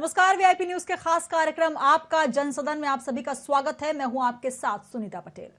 नमस्कार, VIP news के खास कार्यक्रम आपका जनसदन में आप सभी का स्वागत है। मैं हूं आपके साथ सुनीता पटेल।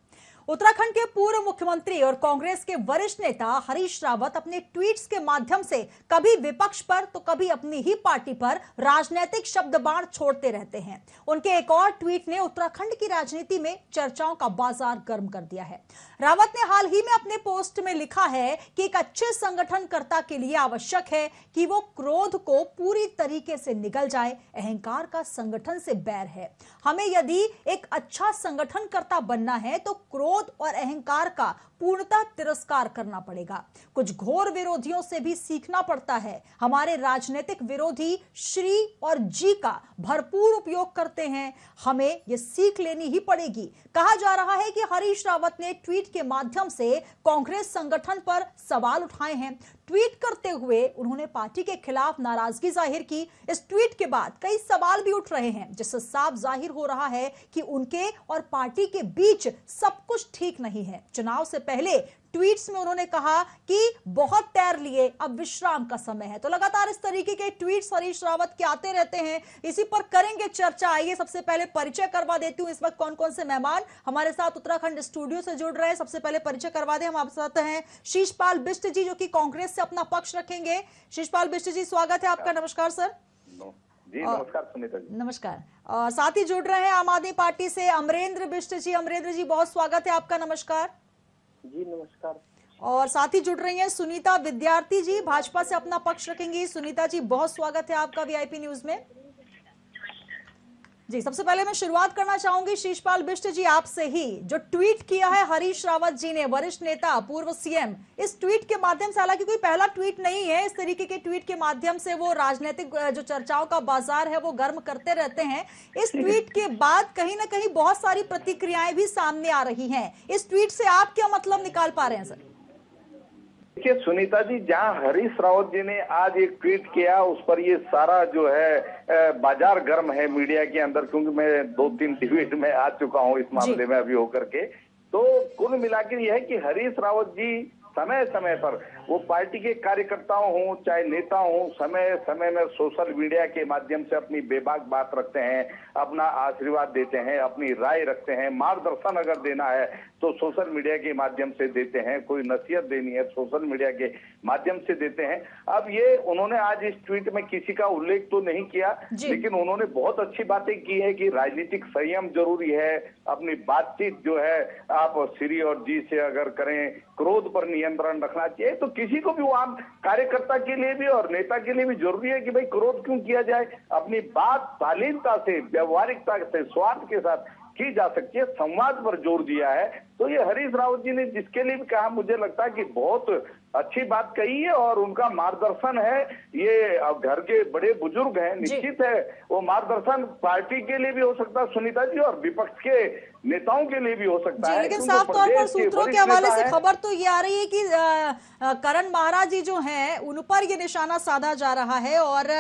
उत्तराखंड के पूर्व मुख्यमंत्री और कांग्रेस के वरिष्ठ नेता हरीश रावत अपने ट्वीट्स के माध्यम से कभी विपक्ष पर तो कभी अपनी ही पार्टी पर राजनीतिक शब्द बाण छोड़ते रहते हैं। उनके एक और ट्वीट ने उत्तराखंड की राजनीति में चर्चाओं का बाजार गर्म कर दिया है। रावत ने हाल ही में अपने पोस्ट में लिखा है कि एक अच्छे संगठनकर्ता के लिए आवश्यक है कि वो क्रोध को पूरी तरीके से निगल जाए। अहंकार का संगठन से बैर है। हमें यदि एक अच्छा संगठनकर्ता बनना है तो क्रोध और अहंकार का पूर्णतः तिरस्कार करना पड़ेगा। कुछ घोर विरोधियों से भी सीखना पड़ता है। हमारे राजनीतिक विरोधी श्री और जी का भरपूर उपयोग करते हैं, हमें यह सीख लेनी ही पड़ेगी। कहा जा रहा है कि हरीश रावत ने ट्वीट के माध्यम से कांग्रेस संगठन पर सवाल उठाए हैं। ट्वीट करते हुए उन्होंने पार्टी के खिलाफ नाराजगी जाहिर की। इस ट्वीट के बाद कई सवाल भी उठ रहे हैं, जिससे साफ जाहिर हो रहा है कि उनके और पार्टी के बीच सब कुछ ठीक नहीं है। चुनाव से पहले ट्वीट्स में उन्होंने कहा कि बहुत तैर लिए, अब विश्राम का समय है। तो लगातार इस तरीके के ट्वीट्स हरीश रावत के आते रहते हैं। इसी पर करेंगे चर्चा। आइए सबसे पहले परिचय करवा देती हूं इस वक्त कौन कौन से मेहमान हमारे साथ उत्तराखंड स्टूडियो से जुड़ रहे हैं। सबसे पहले परिचय करवा दें, हम आपके साथ हैं शीशपाल बिष्ट जी, जो कि कांग्रेस से अपना पक्ष रखेंगे। शीशपाल बिष्ट जी, स्वागत है आपका। नमस्कार सर। जी नमस्कार सुनीता जी। नमस्कार। और साथ ही जुड़ रहे हैं आम आदमी पार्टी से अमरेंद्र बिष्ट जी। अमरेंद्र जी, बहुत स्वागत है आपका। नमस्कार जी। नमस्कार। और साथ ही जुड़ रही हैं सुनीता विद्यार्थी जी, भाजपा से अपना पक्ष रखेंगी। सुनीता जी, बहुत स्वागत है आपका वीआईपी न्यूज में। जी, सबसे पहले मैं शुरुआत करना चाहूंगी शीशपाल बिष्ट जी आपसे ही। जो ट्वीट किया है हरीश रावत जी ने, वरिष्ठ नेता पूर्व सीएम, इस ट्वीट के माध्यम से, हालांकि कोई पहला ट्वीट नहीं है, इस तरीके के ट्वीट के माध्यम से वो राजनीतिक जो चर्चाओं का बाजार है वो गर्म करते रहते हैं। इस ट्वीट के बाद कहीं ना कहीं बहुत सारी प्रतिक्रियाएं भी सामने आ रही हैं। इस ट्वीट से आप क्या मतलब निकाल पा रहे हैं सर? देखिए सुनीता जी, जहां हरीश रावत जी ने आज एक ट्वीट किया, उस पर ये सारा जो है बाजार गर्म है मीडिया के अंदर, क्योंकि मैं 2-3 डिबेट में आ चुका हूं इस मामले में अभी होकर के। तो कुल मिलाकर यह है कि हरीश रावत जी समय समय पर वो पार्टी के कार्यकर्ताओं हों चाहे नेता हों, समय समय में सोशल मीडिया के माध्यम से अपनी बेबाक बात रखते हैं, अपना आशीर्वाद देते हैं, अपनी राय रखते हैं। मार्गदर्शन अगर देना है तो सोशल मीडिया के माध्यम से देते हैं, कोई नसीहत देनी है सोशल मीडिया के माध्यम से देते हैं। अब ये उन्होंने आज इस ट्वीट में किसी का उल्लेख तो नहीं किया, लेकिन उन्होंने बहुत अच्छी बातें की है कि राजनीतिक संयम जरूरी है। अपनी बातचीत जो है आप श्री और जी से अगर करें, क्रोध पर नियंत्रण रखना चाहिए। तो किसी को भी, वो आम कार्यकर्ता के लिए भी और नेता के लिए भी जरूरी है कि भाई क्रोध क्यों किया जाए। अपनी बात शालीनता से, व्यवहारिकता से, स्वार्थ के साथ की जा सकती है। संवाद पर जोर दिया है। तो ये हरीश रावत जी ने जिसके लिए भी कहा, मुझे लगता है कि बहुत अच्छी बात कही है और उनका मार्गदर्शन है। ये घर के बड़े बुजुर्ग हैं, निश्चित है वो मार्गदर्शन पार्टी के लिए भी हो सकता है सुनीता जी, और विपक्ष के नेताओं के लिए भी हो सकता है। लेकिन साफ तौर पर सूत्रों के हवाले से खबर तो ये आ रही है कि करण महाराज जी जो हैं उन पर ये निशाना साधा जा रहा है, और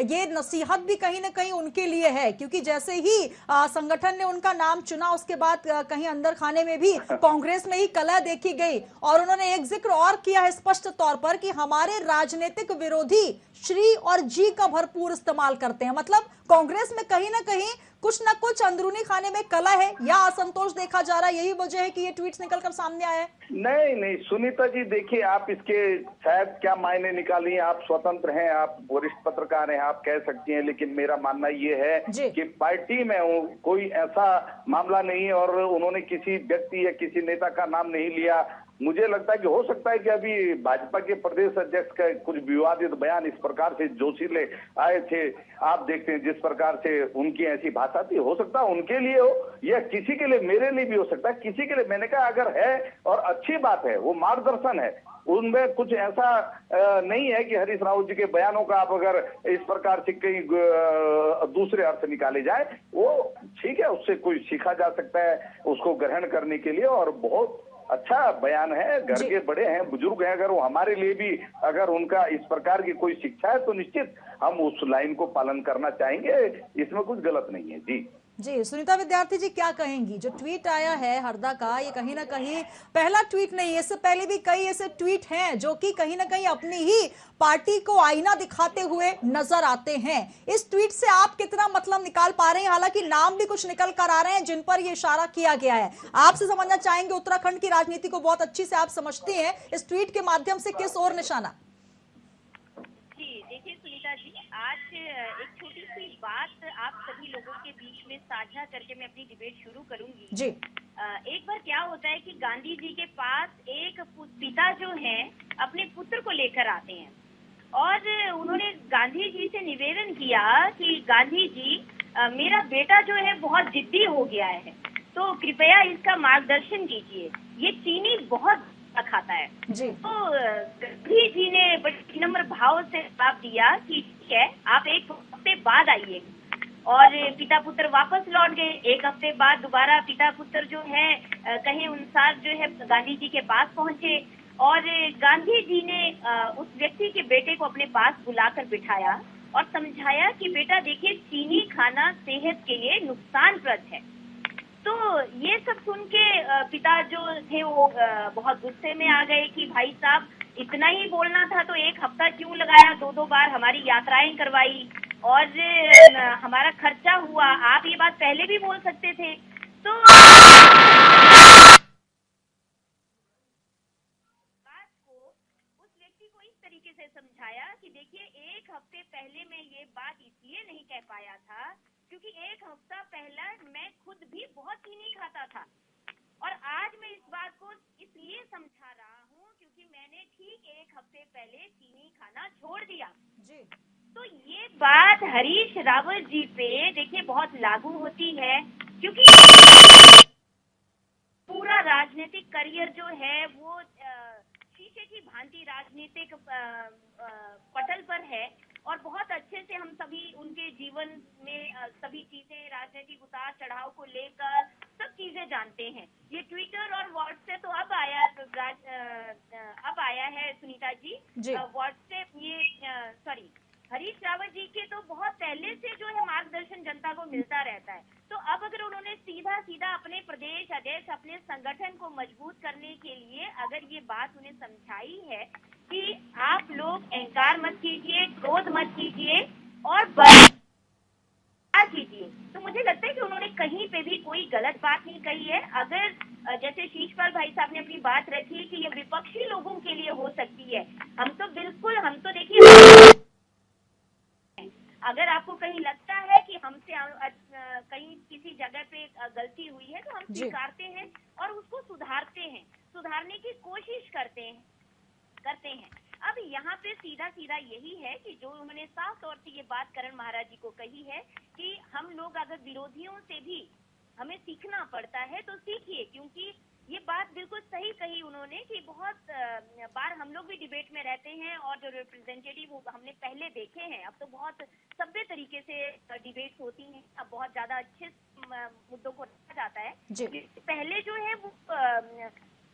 ये नसीहत भी कहीं ना कहीं उनके लिए है, क्योंकि जैसे ही संगठन ने उनका नाम चुना, उसके बाद कहीं अंदर खाने में भी कांग्रेस में ही कलह देखी गई। और उन्होंने एक जिक्र और किया है स्पष्ट तौर पर कि हमारे राजनीतिक विरोधी श्री और जी का भरपूर इस्तेमाल करते हैं। मतलब कांग्रेस में कहीं ना कहीं कुछ ना कुछ अंदरूनी खाने में कला है या असंतोष देखा जा रहा है। यही वजह है कि ये ट्वीट्स निकलकर सामने आए हैं। नहीं नहीं सुनीता जी, देखिए आप इसके शायद क्या मायने निकालिए, आप स्वतंत्र हैं, आप वरिष्ठ पत्रकार हैं, आप कह सकती हैं, लेकिन मेरा मानना ये है कि पार्टी में कोई ऐसा मामला नहीं है और उन्होंने किसी व्यक्ति या किसी नेता का नाम नहीं लिया। मुझे लगता है कि हो सकता है कि अभी भाजपा के प्रदेश अध्यक्ष का कुछ विवादित बयान इस प्रकार से जोशीले आए थे, आप देखते हैं जिस प्रकार से उनकी ऐसी भाषा थी, हो सकता है उनके लिए हो या किसी के लिए, मेरे लिए भी हो सकता है किसी के लिए। मैंने कहा अगर है और अच्छी बात है, वो मार्गदर्शन है, उनमें कुछ ऐसा नहीं है कि हरीश रावत जी के बयानों का आप अगर इस प्रकार से कहीं दूसरे अर्थ निकाले जाए, वो ठीक है, उससे कोई सीखा जा सकता है उसको ग्रहण करने के लिए। और बहुत अच्छा बयान है, घर के बड़े हैं, बुजुर्ग हैं, अगर वो हमारे लिए भी अगर उनका इस प्रकार की कोई शिक्षा है तो निश्चित हम उस लाइन को पालन करना चाहेंगे, इसमें कुछ गलत नहीं है। जी जी, सुनीता विद्यार्थी जी क्या कहेंगी? जो ट्वीट आया है हरदा का, ये कहीं ना कहीं पहला ट्वीट नहीं है, इससे पहले भी कई ऐसे ट्वीट हैं जो कि कहीं ना कहीं अपनी ही पार्टी को आईना दिखाते हुए नजर आते हैं। इस ट्वीट से आप कितना मतलब निकाल पा रहे हैं? हालांकि नाम भी कुछ निकल कर आ रहे हैं जिन पर ये इशारा किया गया है। आपसे समझना चाहेंगे, उत्तराखंड की राजनीति को बहुत अच्छी से आप समझते हैं, इस ट्वीट के माध्यम से किस ओर निशाना? जी देखिए सुनीता जी, आज एक छोटी सी बात आप सभी लोगों के बीच में साझा करके मैं अपनी डिबेट शुरू करूंगी। जी। एक बार क्या होता है कि गांधी जी के पास एक पिता जो हैं अपने पुत्र को लेकर आते हैं और उन्होंने गांधी जी से निवेदन किया कि गांधी जी, मेरा बेटा जो है बहुत जिद्दी हो गया है, तो कृपया इसका मार्गदर्शन कीजिए। ये चीनी बहुत खाता है। जी। तो गांधी जी ने बड़े विनम्र भाव से जवाब दिया कि ठीक है, आप एक हफ्ते बाद आइए। और पिता पुत्र वापस लौट गए। एक हफ्ते बाद दोबारा पिता पुत्र जो है कहे अनुसार जो है गांधी जी के पास पहुंचे और गांधी जी ने उस व्यक्ति के बेटे को अपने पास बुलाकर बिठाया और समझाया कि बेटा देखिए, चीनी खाना सेहत के लिए नुकसानप्रद है। तो ये सब सुन के पिता जो थे वो बहुत गुस्से में आ गए कि भाई साहब, इतना ही बोलना था तो एक हफ्ता क्यों लगाया, दो बार हमारी यात्राएं करवाई और हमारा खर्चा हुआ, आप ये बात पहले भी बोल सकते थे। तो बात को उस व्यक्ति को इस तरीके से समझाया कि देखिए, एक हफ्ते पहले मैं ये बात इसलिए नहीं कह पाया था क्योंकि एक हफ्ता पहला मैं खुद भी बहुत चीनी खाता था और आज मैं इस बात को इसलिए समझा रहा हूँ क्योंकि मैंने ठीक एक हफ्ते पहले चीनी खाना छोड़ दिया। जी। तो ये बात हरीश रावत जी पे देखिए बहुत लागू होती है क्योंकि पूरा राजनीतिक करियर जो है वो शीशे की भांति राजनीतिक पटल पर है और बहुत अच्छे से हम सभी उनके जीवन में सभी चीजें, राजनीतिक उतार चढ़ाव को लेकर सब चीजें जानते हैं। ये ट्विटर और व्हाट्सएप तो अब आया है सुनीता जी। व्हाट्सएप ये हरीश रावत जी के तो बहुत पहले से जो है मार्गदर्शन जनता को मिलता रहता है। तो अब अगर उन्होंने सीधा सीधा अपने प्रदेश अध्यक्ष, अपने संगठन को मजबूत करने के लिए अगर ये बात उन्हें समझाई है कि आप लोग अहंकार मत कीजिए, क्रोध मत कीजिए और कीजिए, तो मुझे लगता है कि उन्होंने कहीं पे भी कोई गलत बात नहीं कही है। अगर जैसे शीशपाल भाई साहब ने अपनी बात रखी कि ये विपक्षी लोगों के लिए हो सकती है, हम तो देखिए, अगर आपको कहीं लगता है कि हमसे कहीं किसी जगह पे गलती हुई है तो हम स्वीकारते हैं और उसको सुधारने की कोशिश करते हैं। अब यहाँ पे सीधा सीधा यही है कि जो उन्होंने साफ तौर से ये बात करण महाराज जी को कही है कि हम लोग अगर विरोधियों से भी हमें सीखना पड़ता है तो सीखिए, क्योंकि ये बात बिल्कुल सही कही उन्होंने कि बहुत बार हम लोग भी डिबेट में रहते हैं और जो रिप्रेजेंटेटिव हमने पहले देखे हैं, अब तो बहुत सभ्य तरीके से डिबेट्स होती हैं, अब बहुत ज्यादा अच्छे मुद्दों को रखा जाता है। पहले जो है वो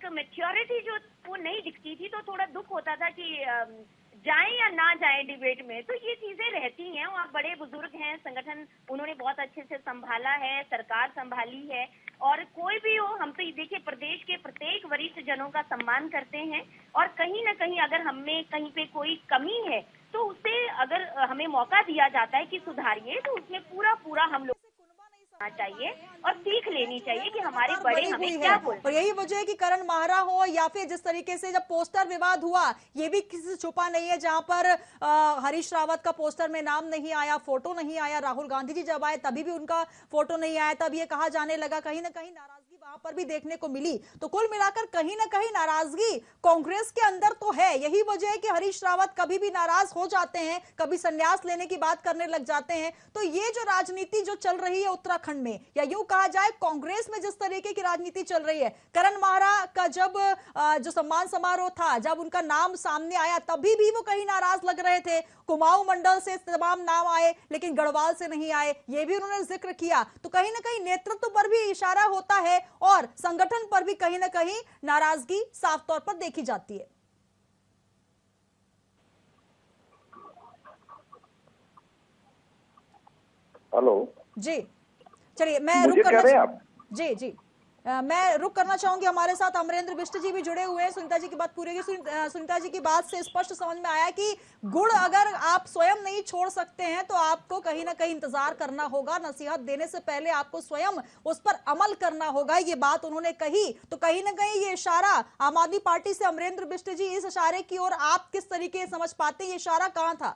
मैच्योरिटी जो वो नहीं दिखती थी, तो थोड़ा दुख होता था कि जाएं या ना जाएं डिबेट में, तो ये चीजें रहती हैं। और बड़े बुजुर्ग हैं, संगठन उन्होंने बहुत अच्छे से संभाला है, सरकार संभाली है और कोई भी हो, हम तो देखिए प्रदेश के प्रत्येक वरिष्ठ जनों का सम्मान करते हैं और कहीं ना कहीं अगर हमें कहीं पे कोई कमी है तो उसे अगर हमें मौका दिया जाता है कि सुधारिए, तो उसमें पूरा हम लोग चाहिए और सीख लेनी चाहिए कि हमारे बड़े हमें क्या बोलते हैं। और यही वजह है कि करण माहरा हो या फिर जिस तरीके से जब पोस्टर विवाद हुआ, ये भी किसी से छुपा नहीं है, जहां पर हरीश रावत का पोस्टर में नाम नहीं आया, फोटो नहीं आया, राहुल गांधी जी जब आए तभी भी उनका फोटो नहीं आया, तब ये कहा जाने लगा, कहीं ना कहीं नाराजगी वहां पर भी देखने को मिली। तो कुल मिलाकर कहीं ना कहीं नाराजगी कांग्रेस के अंदर तो है। यही वजह है कि हरीश रावत कभी भी नाराज हो जाते हैं, कभी संन्यास लेने की बात करने लग जाते हैं। तो ये जो राजनीति जो चल रही है उत्तराखंड में, या यूं कहा जाए कांग्रेस में जिस तरीके की राजनीति चल रही है, करण माहरा का जब जो सम्मान समारोह था, जब उनका नाम सामने आया तभी भी वो कहीं नाराज लग रहे थे। कुमाऊं मंडल से तमाम नाम आए लेकिन गढ़वाल से नहीं आए, ये भी उन्होंने जिक्र किया। तो कहीं ना कहीं नेतृत्व पर भी इशारा होता है और संगठन पर भी कहीं ना कहीं नाराजगी साफ तौर पर देखी जाती है। हेलो जी चलिए मैं मुझे कह रहे हैं आप। जी जी मैं रुक करना चाहूंगी। हमारे साथ अमरेंद्र बिष्ट जी भी जुड़े हुए हैं। सुनीता जी की बात पूरी होगी। सुनीता जी की बात से स्पष्ट समझ में आया कि गुड़ अगर आप स्वयं नहीं छोड़ सकते हैं तो आपको कहीं ना कहीं इंतजार करना होगा। नसीहत देने से पहले आपको स्वयं उस पर अमल करना होगा। ये बात उन्होंने कही तो कहीं ना कहीं ये इशारा आम आदमी पार्टी से अमरेंद्र बिष्ट जी, इस इशारे की ओर आप किस तरीके से समझ पाते हैं? ये इशारा कहां था?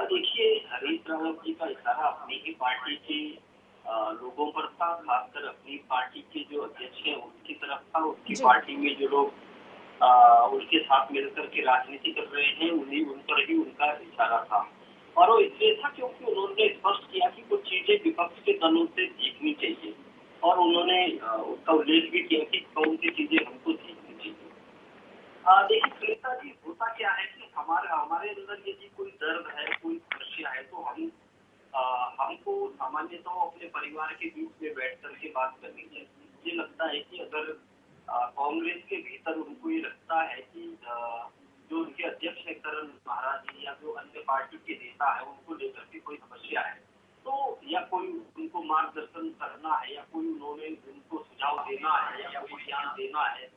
देखिए, हरीश रावत जी का इशारा अपनी ही पार्टी के लोगों पर था, खासकर अपनी पार्टी के जो अध्यक्ष हैं उनकी तरफ था। उसकी पार्टी में जो लोग उनके साथ मिलकर के राजनीति कर रहे हैं उन पर ही उनका इशारा था। और वो इसलिए था क्योंकि उन्होंने स्पष्ट किया कि कुछ चीजें विपक्ष के दलों से सीखनी चाहिए और उन्होंने उसका उल्लेख भी किया कि कौन सी चीजें हमको सीखनी चाहिए। देखिए सुनीता जी, होता क्या है कि हमारे अंदर यदि कोई दर्द है, कोई समस्या है तो हमको सामान्यतः अपने परिवार के बीच में बैठ करके बात करनी चाहिए। मुझे लगता है कि अगर कांग्रेस के भीतर उनको ये लगता है कि जो उनके अध्यक्ष है करण महाराज जी या जो अन्य पार्टी के नेता है उनको लेकर के कोई समस्या है तो या कोई उनको मार्गदर्शन करना है या कोई उन्होंने उनको सुझाव देना है या कोई ज्ञान देना है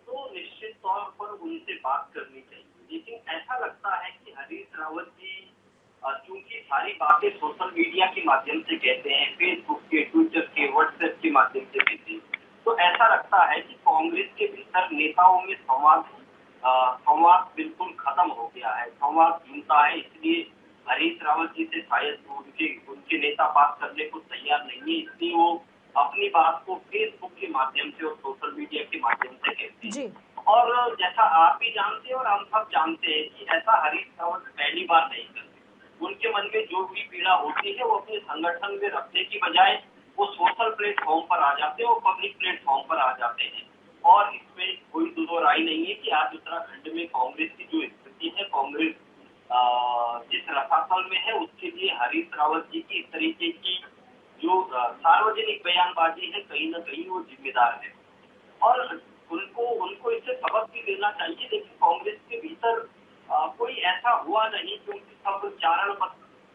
तो निश्चित तौर पर उनसे बात करनी चाहिए। लेकिन ऐसा लगता है कि हरीश रावत जी क्योंकि सारी बातें सोशल मीडिया के माध्यम से कहते हैं, फेसबुक के, ट्विटर के, व्हाट्सएप के माध्यम से कहते हैं, तो ऐसा लगता है कि कांग्रेस के भीतर नेताओं में संवाद बिल्कुल खत्म हो गया है, संवाद ढूंढता है। इसलिए हरीश रावत जी से शायद उनके नेता बात करने को तैयार नहीं है, इसलिए वो अपनी बात को फेसबुक के माध्यम से और सोशल मीडिया के माध्यम से कहते हैं। और जैसा आप भी जानते हैं और हम सब जानते हैं कि ऐसा हरीश रावत पहली बार नहीं करते। उनके मन में जो भी पीड़ा होती है वो अपने संगठन में रखने की बजाय वो सोशल प्लेटफॉर्म पर आ जाते हैं, वो पब्लिक प्लेटफॉर्म पर आ जाते हैं। और इसमें कोई दो राय नहीं है कि आज उत्तराखंड में कांग्रेस की जो स्थिति है, कांग्रेस जिस रसातल में है उसके लिए हरीश रावत जी की इस तरीके की जो सार्वजनिक बयानबाजी है कहीं ना कहीं वो जिम्मेदार है और उनको इससे सबक भी देना चाहिए। लेकिन कांग्रेस के भीतर कोई ऐसा हुआ नहीं क्योंकि सब चारण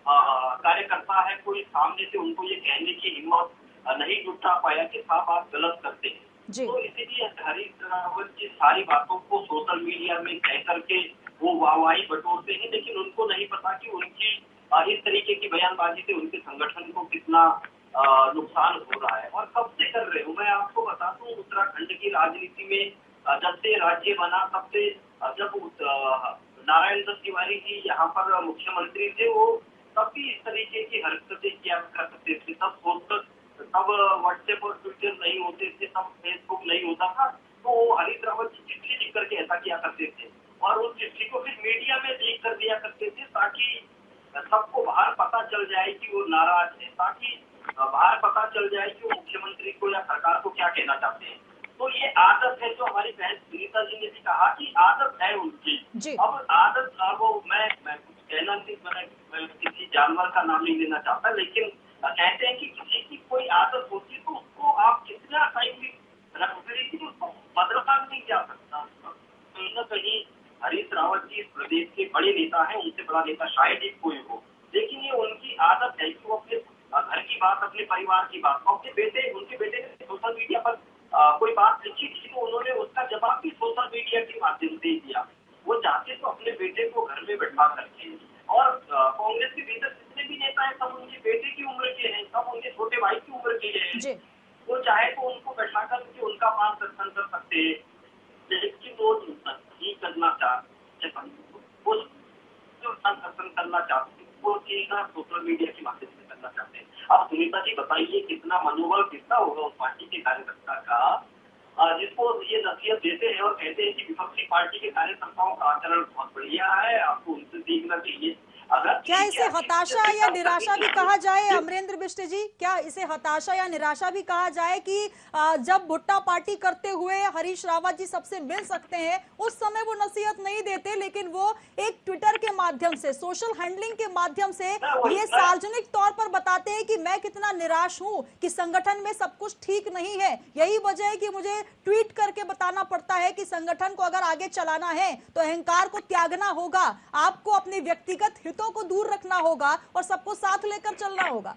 कार्यकर्ता है, कोई सामने से उनको ये कहने की हिम्मत नहीं जुटा पाया कि साहब आप गलत करते हैं। तो इसीलिए हरीश रावत की सारी बातों को सोशल मीडिया में कह करके वो वाहवाही बटोरते हैं, लेकिन उनको नहीं पता कि उनकी इस तरीके की बयानबाजी से उनके संगठन को कितना नुकसान हो रहा है और कब से कर रहे हो। मैं आपको बता दूं, उत्तराखंड की राजनीति में जब से राज्य बना तब से जब नारायण दत्त तिवारी जी यहाँ पर मुख्यमंत्री थे वो तब भी इस तरीके की हरकतें किया करते थे। तब व्हाट्सएप और ट्विटर नहीं होते थे, तब फेसबुक नहीं होता था, तो हरीश रावत जी चिट्ठी लिख करके ऐसा किया करते थे और उस चिट्ठी को फिर मीडिया में लीक कर दिया करते थे ताकि सबको बाहर पता चल जाए कि वो नाराज है, ताकि बाहर पता चल जाए कि वो मुख्यमंत्री को या सरकार को क्या कहना चाहते हैं। तो ये आदत है जो हमारी बहन सुनीता जी ने भी कहा कि आदत है उनकी। अब आदत वो मैं कुछ कहना नहीं, मैं किसी जानवर का नाम नहीं लेना चाहता, लेकिन कहते हैं कि किसी की कोई आदत होती तो उसको आप कितना टाइम भी रख लीजिए उसको बदलना नहीं जा सकता। कहीं ना कहीं हरीश रावत जी इस प्रदेश के बड़े नेता हैं, उनसे बड़ा नेता शायद ही कोई हो, लेकिन ये उनकी आदत है कि वो अपने घर की बात, अपने परिवार की बात, उनके बेटे ने सोशल मीडिया पर कोई बात लिखी थी तो उन्होंने उसका जवाब भी सोशल मीडिया के माध्यम से दिया। वो चाहते तो अपने बेटे को घर में बैठा करके और कांग्रेस के भीतर जितने भी नेता हैं सब उनके बेटे की उम्र के हैं, सब उनके छोटे भाई की उम्र के हैं। वो चाहे तो उनको बैठा करके उनका मार्गदर्शन कर सकते हैं, लेकिन वो नहीं करना चाहते, वो मार्गदर्शन करना चाहते, वो चीज सोशल मीडिया के माध्यम से करना चाहते हैं। अब सुनीता जी बताइए कितना मनोबल कितना होगा उस पार्टी के कार्यकर्ता का जिसको ये नसीहत देते हैं और कहते हैं कि विपक्षी पार्टी के कार्यकर्ताओं का आचरण बहुत बढ़िया है, आपको उनसे सीखना चाहिए। क्या इसे हताशा या निराशा भी कहा जाए अमरेंद्र बिष्ट जी? क्या इसे हताशा या निराशा भी कहा जाए कि जब भुट्टा पार्टी करते हुए हरीश रावत जी सबसे मिल सकते हैं उस समय वो नसीहत नहीं देते, लेकिन वो एक ट्विटर के माध्यम से, सोशल हैंडलिंग के माध्यम से ये सार्वजनिक तौर पर बताते हैं कि मैं कितना निराश हूं कि संगठन में सब कुछ ठीक नहीं है। यही वजह है कि मुझे ट्वीट करके बताना पड़ता है कि संगठन को अगर आगे चलाना है तो अहंकार को त्यागना होगा, आपको अपने व्यक्तिगत पीड़ितों को दूर रखना होगा और सबको साथ लेकर चलना होगा।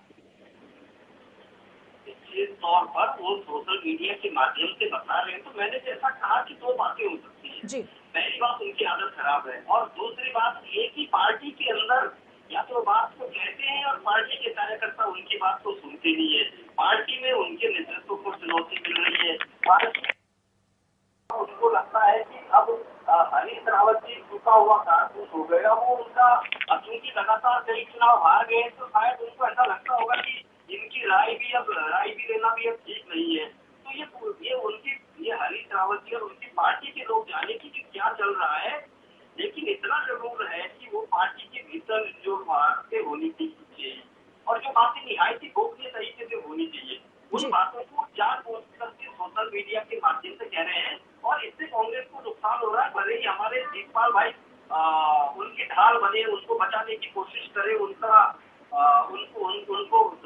निश्चित तौर पर वो सोशल मीडिया के माध्यम से बता रहे हैं, तो मैंने जैसा कहा कि दो बातें हो सकती हैं जी। पहली बात उनकी आदत खराब है, और दूसरी बात एक ही पार्टी के अंदर या तो बात को कहते हैं और पार्टी के कार्यकर्ता उनकी बात को सुनते नहीं है। पार्टी में उनके नेतृत्व को चुनौती मिल रही है। पार्टी उनको लगता है कि अब हरीश रावत जी झुका हुआ कारतूस हो गया, वो उनका क्योंकि लगातार कई चुनाव हार गए, तो शायद उनको ऐसा लगता होगा कि इनकी राय भी लेना भी अब ठीक नहीं है। तो ये हरीश रावत जी और उनकी पार्टी के लोग जाने की कि क्या चल रहा है, लेकिन इतना जरूर है कि वो पार्टी के भीतर जो बातें होनी चाहिए और जो बातें निहायत गोपनीय तरीके से होनी चाहिए, उन बातों को जानबूझ करके सोशल मीडिया के माध्यम से कह रहे हैं, और इससे कांग्रेस को नुकसान हो रहा है। भले ही हमारे जीतपाल भाई उनकी ढाल बने, उनको बचाने की कोशिश करे, उनको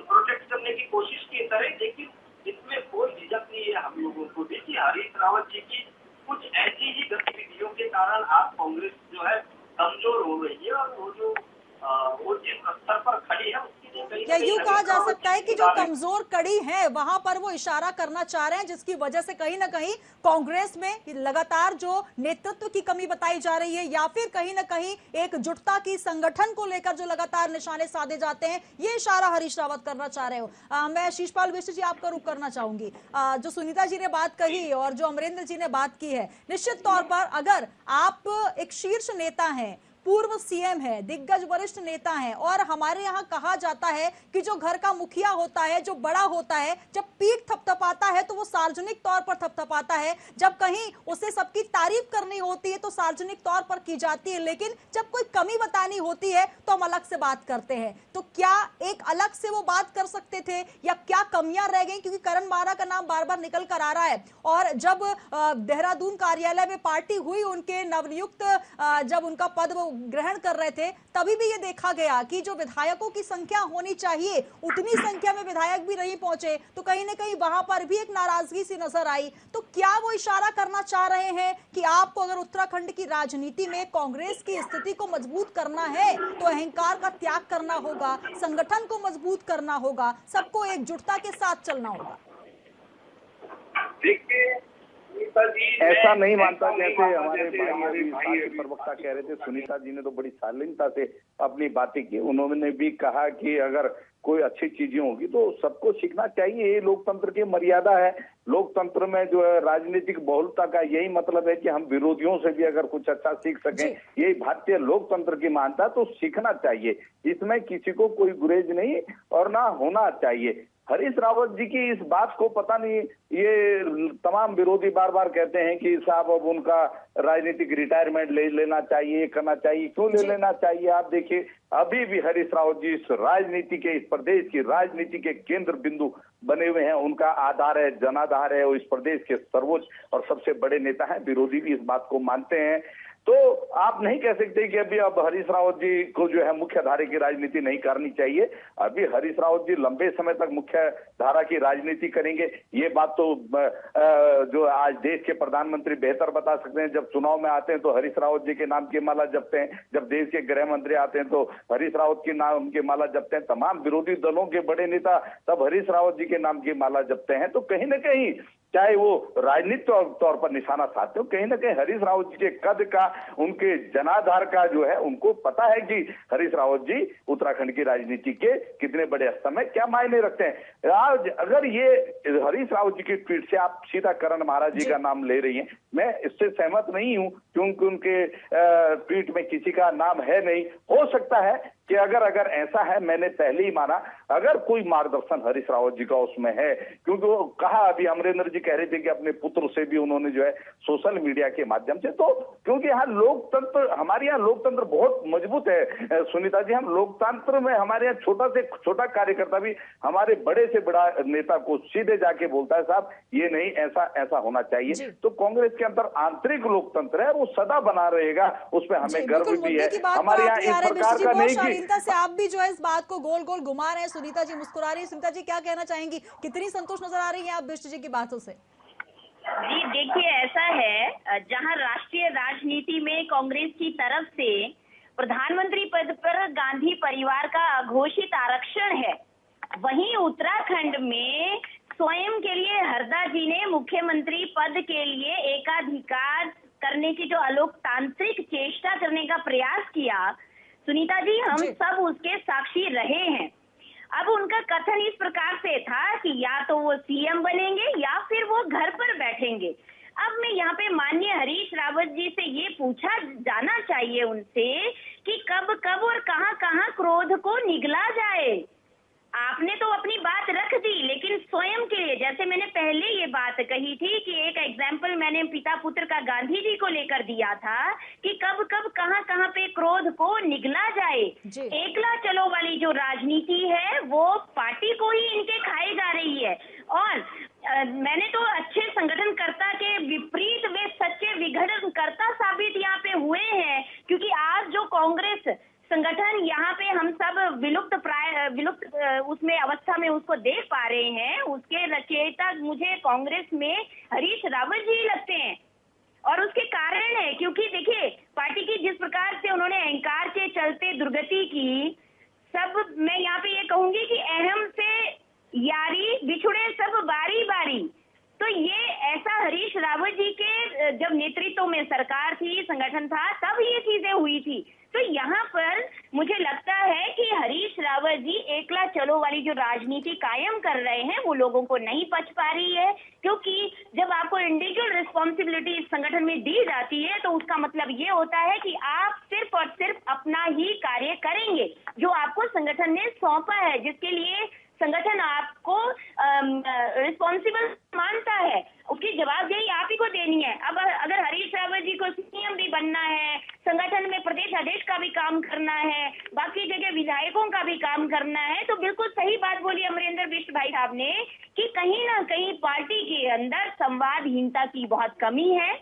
प्रोटेक्ट करने की कोशिश की करे, लेकिन इसमें कोई झिझक नहीं है हम लोगों को। देखिए, हरीश रावत जी की कुछ ऐसी ही गतिविधियों के कारण आज कांग्रेस जो है कमजोर हो रही है, और वो जिस स्तर पर खड़ी है उसकी क्या यूं कहा जा सकता है कि जो कमजोर कड़ी है वहां पर वो इशारा करना चाह रहे हैं, जिसकी वजह से कहीं ना कहीं कांग्रेस में लगातार जो नेतृत्व की कमी बताई जा रही है, या फिर कहीं ना कहीं एकजुटता की संगठन को लेकर जो लगातार निशाने साधे जाते हैं, ये इशारा हरीश रावत करना चाह रहे हो। मैं शीशपाल बिष्ट जी आपका रुख करना चाहूंगी। जो सुनीता जी ने बात कही और जो अमरेंद्र जी ने बात की है, निश्चित तौर पर अगर आप एक शीर्ष नेता हैं, पूर्व सीएम है, दिग्गज वरिष्ठ नेता हैं, और हमारे यहाँ कहा जाता है कि जो घर का मुखिया होता है, जो बड़ा होता है, जब पीठ थपथपाता है तो वो सार्वजनिक तौर पर थपथपाता है, जब कहीं उसे सबकी तारीफ करनी होती है तो सार्वजनिक तौर पर की जाती है, लेकिन जब कोई कमी बतानी होती है तो हम अलग से बात करते हैं। तो क्या एक अलग से वो बात कर सकते थे, या क्या कमियां रह गई? क्योंकि करण बारा का नाम बार बार निकल कर आ रहा है, और जब देहरादून कार्यालय में पार्टी हुई उनके नवनियुक्त, जब उनका पद ग्रहण कर रहे थे, तभी भी ये देखा गया कि जो विधायकों की संख्या होनी चाहिए उतनी संख्या में विधायक भी नहीं पहुंचे, तो कहीं ना कहीं वहां पर भी एक नाराजगी सी नजर आई। तो क्या वो इशारा करना चाह रहे हैं कि आपको अगर उत्तराखंड की राजनीति में कांग्रेस की स्थिति को मजबूत करना है तो अहंकार का त्याग करना होगा, संगठन को मजबूत करना होगा, सबको एकजुटता के साथ चलना होगा? देखिए, ऐसा नहीं मानता जैसे हमारे भाई के प्रवक्ता कह रहे थे। सुनीता जी ने तो बड़ी शालीनता से अपनी बातें की। उन्होंने भी कहा कि अगर कोई अच्छी चीजें होगी तो सबको सीखना चाहिए, ये लोकतंत्र की मर्यादा है। लोकतंत्र में जो है राजनीतिक बहुलता का यही मतलब है कि हम विरोधियों से भी अगर कुछ अच्छा सीख सकें, यही भारतीय लोकतंत्र की मान्यता, तो सीखना चाहिए। इसमें किसी को कोई गुरेज नहीं और ना होना चाहिए। हरीश रावत जी की इस बात को पता नहीं, ये तमाम विरोधी बार बार कहते हैं कि साहब अब उनका राजनीतिक रिटायरमेंट ले लेना चाहिए, करना चाहिए। क्यों ले लेना चाहिए? आप देखिए, अभी भी हरीश रावत जी इस राजनीति के, इस प्रदेश की राजनीति के केंद्र बिंदु बने हुए हैं। उनका आधार है, जनाधार है, वो इस प्रदेश के सर्वोच्च और सबसे बड़े नेता हैं। विरोधी भी इस बात को मानते हैं। तो आप नहीं कह सकते कि अभी अब हरीश रावत जी को जो है मुख्य धारा की राजनीति नहीं करनी चाहिए। अभी हरीश रावत जी लंबे समय तक मुख्य धारा की राजनीति करेंगे, ये बात तो जो आज देश के प्रधानमंत्री बेहतर बता सकते हैं। जब चुनाव में आते हैं तो हरीश रावत जी के नाम की माला जपते हैं, जब देश के गृह मंत्री आते हैं तो हरीश रावत के नाम की माला जपते हैं, तमाम विरोधी दलों के बड़े नेता तब हरीश रावत जी के नाम की माला जपते हैं। तो कहीं ना कहीं चाहे वो राजनीतिक तौर पर निशाना साधते हो, कहीं ना कहीं हरीश रावत जी के कद का, उनके जनाधार का जो है, उनको पता है कि हरीश रावत जी उत्तराखंड की राजनीति के कितने बड़े स्तर में क्या मायने रखते हैं। आज अगर ये हरीश रावत जी की ट्वीट से आप सीधा करण महाराज जी का नाम ले रही हैं, मैं इससे सहमत नहीं हूं, क्योंकि उनके ट्वीट में किसी का नाम है नहीं। हो सकता है कि अगर ऐसा है, मैंने पहले ही माना, अगर कोई मार्गदर्शन हरीश रावत जी का उसमें है, क्योंकि वो कहा, अभी अमरेंद्र जी कह रहे थे कि अपने पुत्र से भी उन्होंने जो है सोशल मीडिया के माध्यम से, तो क्योंकि यहाँ लोकतंत्र, हमारे यहाँ लोकतंत्र बहुत मजबूत है सुनीता जी। हम लोकतंत्र में हमारे यहाँ छोटा से छोटा कार्यकर्ता भी हमारे बड़े से बड़ा नेता को सीधे जाके बोलता है, साहब ये नहीं, ऐसा होना चाहिए। तो कांग्रेस के अंदर आंतरिक लोकतंत्र है, वो सदा बना रहेगा, उसमें हमें गर्व भी है। हमारे यहाँ इस प्रकार का नहीं कि से आप भी जो है इस बात को गोल गोल घुमा रहे हैं। सुनीता जी मुस्कुरा रही है। सुनीता जी क्या कहना चाहेंगी? कितनी संतोष नजर आ रही है आप बिष्ट जी की बातों से? जी देखिए, ऐसा है, जहां राष्ट्रीय राजनीति में कांग्रेस की तरफ से प्रधानमंत्री पद पर गांधी परिवार का अघोषित आरक्षण है। वहीं उत्तराखंड में स्वयं के लिए हरदा जी ने मुख्यमंत्री पद के लिए एकाधिकार करने की जो अलोकतांत्रिक चेष्टा करने का प्रयास किया, सुनीता जी, हम सब उसके साक्षी रहे हैं। अब उनका कथन इस प्रकार से था कि या तो वो सीएम बनेंगे या फिर वो घर पर बैठेंगे। अब मैं यहाँ पे माननीय हरीश रावत जी से ये पूछा जाना चाहिए उनसे कि कब कब और कहाँ कहाँ क्रोध को निगला जाए। आपने तो अपनी बात रख दी, लेकिन स्वयं के लिए, जैसे मैंने पहले ये बात कही थी कि एक एग्जाम्पल मैंने पिता पुत्र का गांधी जी को लेकर दिया था कि कब कब कहाँ कहाँ पे क्रोध को निगला जाए। एकला चलो वाली जो राजनीति है वो पार्टी को ही इनके खाई जा रही है। और मैंने तो अच्छे संगठनकर्ता के विपरीत वे सच्चे विघटनकर्ता साबित यहाँ पे हुए हैं, क्योंकि आज जो कांग्रेस संगठन यहाँ पे हम सब विलुप्त उसमें अवस्था में उसको देख पा रहे हैं, उसके रचयिता मुझे कांग्रेस में हरीश रावत जी लगते हैं। और उसके कारण है क्योंकि देखिए, पार्टी की जिस प्रकार से उन्होंने अहंकार के चलते दुर्गति की, सब मैं यहाँ पे ये कहूंगी कि अहम से यारी बिछुड़े सब बारी बारी। तो ये ऐसा हरीश रावत जी के जब नेतृत्व में सरकार थी, संगठन था, तब ये चीजें हुई थी। तो यहाँ पर मुझे लगता है कि हरीश रावत जी एकला चलो वाली जो राजनीति कायम कर रहे हैं वो लोगों को नहीं पच पा रही है, क्योंकि जब आपको इंडिविजुअल रिस्पॉन्सिबिलिटी इस संगठन में दी जाती है तो उसका मतलब ये होता है कि आप सिर्फ और सिर्फ अपना ही कार्य करेंगे जो आपको संगठन ने सौंपा है, जिसके लिए संगठन आपको रिस्पॉन्सिबल मानता है, उसकी जवाबदेही आप ही को देनी है। अब अगर हरीश रावत जी को सीएम भी बनना है, संगठन में प्रदेश अध्यक्ष का भी काम करना है, बाकी जगह विधायकों का भी काम करना है, तो बिल्कुल सही बात बोली अमरेंद्र बिष्ट भाई साहब ने कि कहीं ना कहीं पार्टी के अंदर संवादहीनता की बहुत कमी है,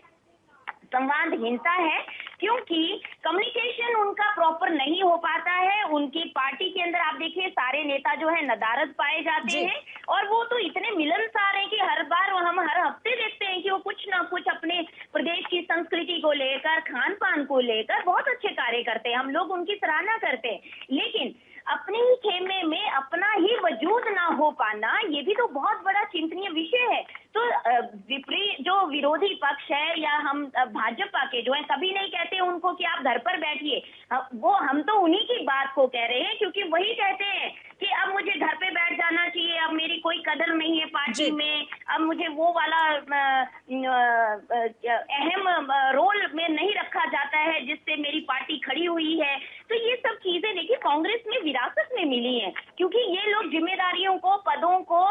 संवादहीनता है, क्योंकि कम्युनिकेशन उनका प्रॉपर नहीं हो पाता है। उनकी पार्टी के अंदर आप देखिए सारे नेता जो है नदारद पाए जाते हैं, और वो तो इतने मिलनसार हैं कि हर बार हम हर हफ्ते देखते हैं कि वो कुछ ना कुछ अपने प्रदेश की संस्कृति को लेकर, खान पान को लेकर बहुत अच्छे कार्य करते हैं, हम लोग उनकी सराहना करते हैं। लेकिन अपने ही खेमे में अपना ही वजूद ना हो पाना, ये भी तो बहुत बड़ा चिंतनीय विषय है। तो विपरीत जो विरोधी पक्ष है या हम भाजपा के जो है, कभी नहीं कहते उनको कि आप घर पर बैठिए, वो हम तो उन्हीं की बात को कह रहे हैं, क्योंकि वही कहते हैं कि अब मुझे घर पे बैठ जाना चाहिए, अब मेरी कोई कदर नहीं है पार्टी में, अब मुझे वो वाला अहम रोल में नहीं रखा जाता है जिससे मेरी पार्टी खड़ी हुई है। तो ये सब चीजें देखिए कांग्रेस में विरासत में मिली हैं, क्योंकि ये लोग जिम्मेदारियों को, पदों को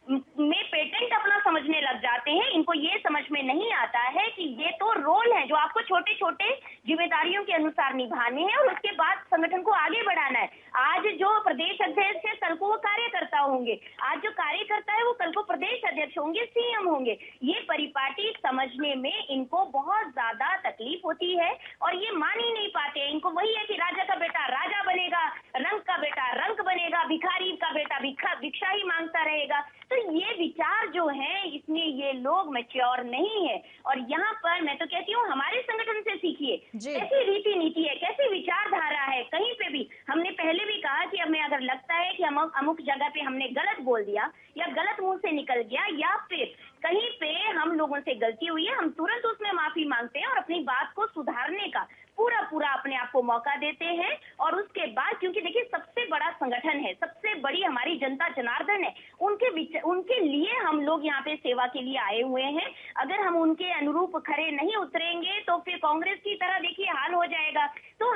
में पेटेंट अपना समझने लग जाते हैं। इनको ये समझ में नहीं आता है कि ये तो रोल है जो आपको छोटे छोटे जिम्मेदारियों के अनुसार निभाने हैं और उसके बाद संगठन को आगे बढ़ाना है। आज जो प्रदेश अध्यक्ष है कल को वो कार्यकर्ता होंगे, आज जो कार्यकर्ता है वो कल को प्रदेश अध्यक्ष होंगे, सीएम होंगे। ये परिपाटी समझने में इनको बहुत ज्यादा तकलीफ होती है और ये मान ही नहीं पाते। इनको वही है कि राजा का बेटा राजा बनेगा, रंक का बेटा रंक बनेगा, भिखारी का बेटा भिक्षा ही मांगता रहेगा। तो ये विचार जो है इसमें ये लोग मैच्योर नहीं है। और यहाँ पर मैं तो कहती हूँ हमारे संगठन से सीखिए, कैसी रीति नीति है, कैसी विचारधारा है। कहीं पे भी हमने पहले भी कहा कि हमें अगर लगता है कि हम अमुक जगह पे हमने गलत बोल दिया या गलत मुंह से निकल गया या फिर कहीं पे हम लोगों से गलती हुई है, हम तुरंत उसमें माफी मांगते हैं और अपनी बात को सुधारने का पूरा अपने आप को मौका देते हैं। और उसके बाद, क्योंकि देखिए सबसे बड़ा संगठन है, सबसे बड़ी हमारी जनता जनार्दन है, उनके लिए हम लोग यहाँ पे सेवा के लिए आए हुए हैं। अगर हम उनके अनुरूप खरे नहीं उतरेंगे तो फिर कांग्रेस की तरह देखिए हाल हो जाएगा। तो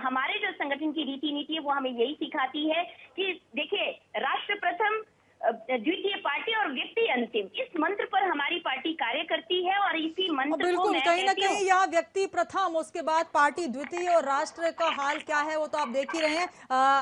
हमारे जो संगठन की रीति नीति है वो हमें यही सिखाती है कि देखिए राष्ट्र प्रथम, द्वितीय पार्टी और व्यक्ति अंतिम, इस मंत्र पर हमारी पार्टी कार्य करती है। और इसी मंत्र बिल्कुल कहीं ना कहीं यहाँ व्यक्ति प्रथम, उसके बाद पार्टी द्वितीय और राष्ट्र का हाल क्या है वो तो आप देख ही रहे हैं।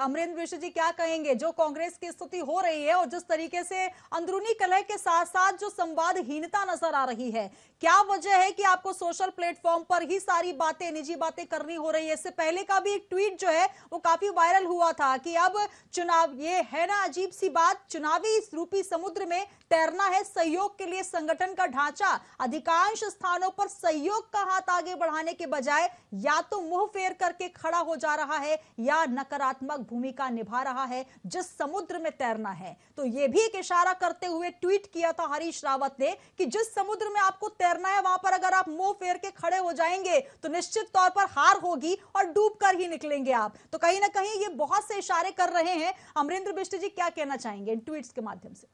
अमरेंद्र बिष्ट जी क्या कहेंगे, जो कांग्रेस की स्थिति हो रही है और जिस तरीके से अंदरूनी कलह के साथ साथ जो संवादहीनता नजर आ रही है, क्या वजह है कि आपको सोशल प्लेटफॉर्म पर ही सारी बातें, निजी बातें करनी हो रही है? इससे पहले का भी एक ट्वीट जो है वो काफी वायरल हुआ था कि अब चुनाव, ये है ना अजीब सी बात, चुनावी रूपी समुद्र में तैरना है, सहयोग के लिए संगठन का ढांचा अधिकांश स्थानों पर सहयोग का हाथ आगे बढ़ाने के बजाय या तो मुंह फेर करके खड़ा हो जा रहा है या नकारात्मक भूमिका निभा रहा है जिस समुद्र में तैरना है। तो यह भी एक इशारा करते हुए ट्वीट किया था हरीश रावत ने कि जिस समुद्र में आपको तैरना है वहां पर अगर आप मुंह फेर के खड़े हो जाएंगे तो निश्चित तौर पर हार होगी और डूब कर ही निकलेंगे आप। तो कहीं ना कहीं ये बहुत से इशारे कर रहे हैं। अमरेंद्र बिष्ट जी क्या कहना चाहेंगे इन ट्वीट्स के माध्यम से?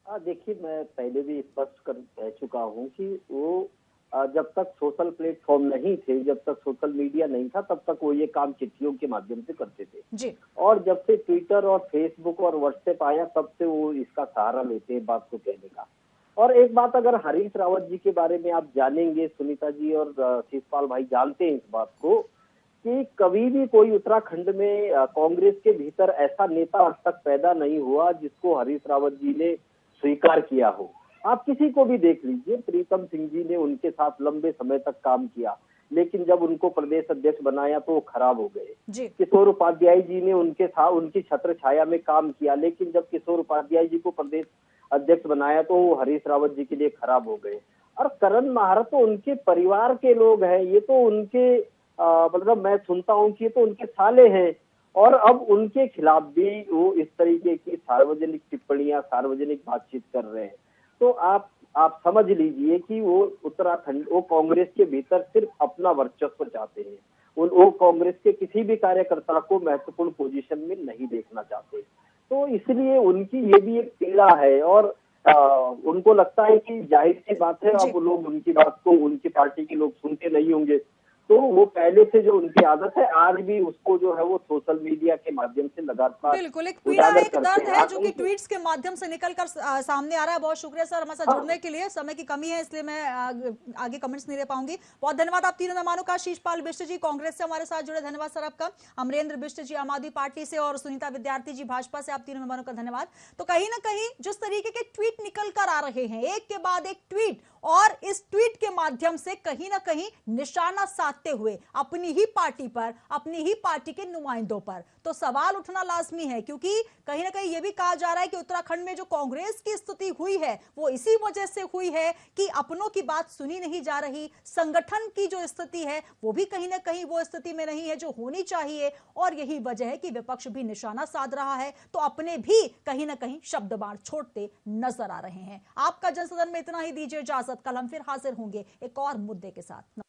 देखिए, मैं पहले भी स्पष्ट कर कह चुका हूं कि वो जब तक सोशल प्लेटफॉर्म नहीं थे, जब तक सोशल मीडिया नहीं था, तब तक वो ये काम चिट्ठियों के माध्यम से करते थे जी। और जब से ट्विटर और फेसबुक और व्हाट्सएप आया तब से वो इसका सहारा लेते हैं बात को कहने का। और एक बात अगर हरीश रावत जी के बारे में आप जानेंगे, सुनीता जी और शिषपाल भाई जानते हैं इस बात को, कि कभी भी कोई उत्तराखंड में कांग्रेस के भीतर ऐसा नेता आज तक पैदा नहीं हुआ जिसको हरीश रावत जी ने स्वीकार किया हो। आप किसी को भी देख लीजिए, प्रीतम सिंह जी ने उनके साथ लंबे समय तक काम किया, लेकिन जब उनको प्रदेश अध्यक्ष बनाया तो वो खराब हो गए। किशोर उपाध्याय जी ने उनके साथ उनकी छत्र छाया में काम किया, लेकिन जब किशोर उपाध्याय जी को प्रदेश अध्यक्ष बनाया तो वो हरीश रावत जी के लिए खराब हो गए। और करण माहरा तो उनके परिवार के लोग हैं, ये तो उनके मतलब मैं सुनता हूँ कि ये तो उनके साले हैं और अब उनके खिलाफ भी वो इस तरीके की सार्वजनिक टिप्पणियां, सार्वजनिक बातचीत कर रहे हैं। तो आप समझ लीजिए कि वो उत्तराखंड, वो कांग्रेस के भीतर सिर्फ अपना वर्चस्व चाहते हैं। वो कांग्रेस के किसी भी कार्यकर्ता को महत्वपूर्ण पोजीशन में नहीं देखना चाहते। तो इसलिए उनकी ये भी एक पीड़ा है और उनको लगता है कि जाहिर सी बात है अब लोग उनकी बात को, उनकी पार्टी के लोग सुनते नहीं होंगे, तो वो पहले से जो उनकी आदत है आज भी उसको जो है वो सोशल मीडिया के माध्यम से लगातार बिल्कुल एक पीड़ा, एक दर्द है जो कि ट्वीट्स के माध्यम से निकलकर सामने आ रहा है। बहुत शुक्रिया सर हमारे साथ जुड़ने के लिए। समय की कमी है इसलिए मैं आगे कमेंट्स नहीं दे पाऊंगी। बहुत धन्यवाद आप तीनों मेहमानों का। शिषपाल बिष्ट जी कांग्रेस से हमारे साथ जुड़े, धन्यवाद सर आपका। अमरेंद्र बिष्ट जी आम आदमी पार्टी से और सुनीता विद्यार्थी जी भाजपा से, आप तीनों मेहमानों का धन्यवाद। तो कहीं ना कहीं जिस तरीके के ट्वीट निकल कर आ रहे हैं एक के बाद एक ट्वीट, और इस ट्वीट के माध्यम से कहीं ना कहीं निशाना साधते हुए अपनी ही पार्टी पर, अपनी ही पार्टी के नुमाइंदों पर, तो सवाल उठना लाजमी है। क्योंकि कहीं ना कहीं यह भी कहा जा रहा है कि उत्तराखंड में जो कांग्रेस की स्थिति हुई है वो इसी वजह से हुई है कि अपनों की बात सुनी नहीं जा रही। संगठन की जो स्थिति है वो भी कहीं ना कहीं वो स्थिति में नहीं है जो होनी चाहिए, और यही वजह है कि विपक्ष भी निशाना साध रहा है तो अपने भी कहीं ना कहीं शब्द बाण छोड़ते नजर आ रहे हैं। आपका जनसदन में इतना ही, दीजिए इजाजत। कल हम फिर हाजिर होंगे एक और मुद्दे के साथ।